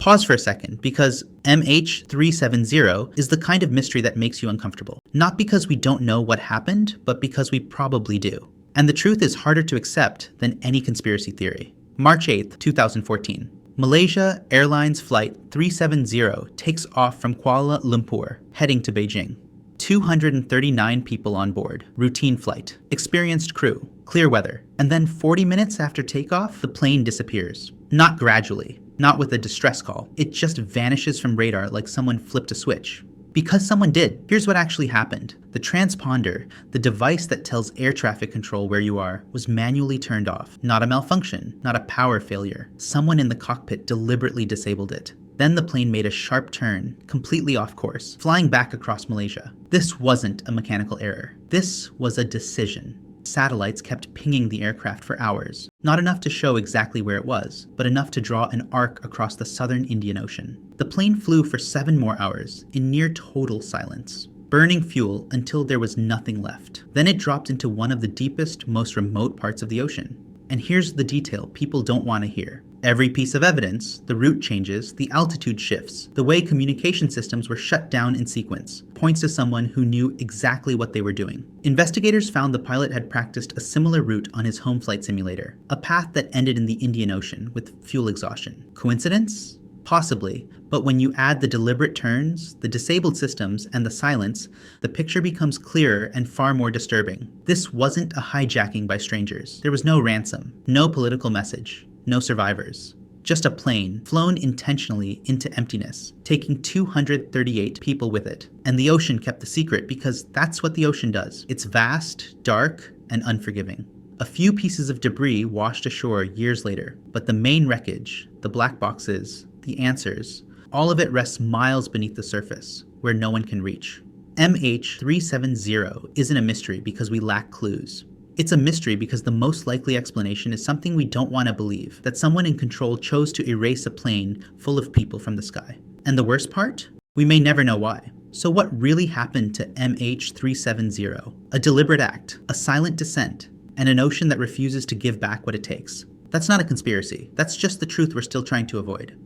Pause for a second, because MH370 is the kind of mystery that makes you uncomfortable. Not because we don't know what happened, but because we probably do. And the truth is harder to accept than any conspiracy theory. March 8th, 2014. Malaysia Airlines Flight 370 takes off from Kuala Lumpur, heading to Beijing. 239 people on board, routine flight, experienced crew, clear weather, and then 40 minutes after takeoff, the plane disappears. Not gradually, not with a distress call, it just vanishes from radar like someone flipped a switch. Because someone did. Here's what actually happened. The transponder, the device that tells air traffic control where you are, was manually turned off. Not a malfunction, not a power failure. Someone in the cockpit deliberately disabled it. Then the plane made a sharp turn, completely off course, flying back across Malaysia. This wasn't a mechanical error. This was a decision. Satellites kept pinging the aircraft for hours. Not enough to show exactly where it was, but enough to draw an arc across the southern Indian Ocean. The plane flew for 7 more hours, in near total silence, burning fuel until there was nothing left. Then it dropped into one of the deepest, most remote parts of the ocean. And here's the detail people don't want to hear. Every piece of evidence, the route changes, the altitude shifts, the way communication systems were shut down in sequence, points to someone who knew exactly what they were doing. Investigators found the pilot had practiced a similar route on his home flight simulator, a path that ended in the Indian Ocean with fuel exhaustion. Coincidence? Possibly, but when you add the deliberate turns, the disabled systems, and the silence, the picture becomes clearer and far more disturbing. This wasn't a hijacking by strangers. There was no ransom, no political message. No survivors. Just a plane, flown intentionally into emptiness, taking 238 people with it. And the ocean kept the secret because that's what the ocean does. It's vast, dark, and unforgiving. A few pieces of debris washed ashore years later, but the main wreckage, the black boxes, the answers, all of it rests miles beneath the surface, where no one can reach. MH370 isn't a mystery because we lack clues. It's a mystery because the most likely explanation is something we don't want to believe, that someone in control chose to erase a plane full of people from the sky. And the worst part? We may never know why. So what really happened to MH370? A deliberate act, a silent descent, and an ocean that refuses to give back what it takes. That's not a conspiracy. That's just the truth we're still trying to avoid.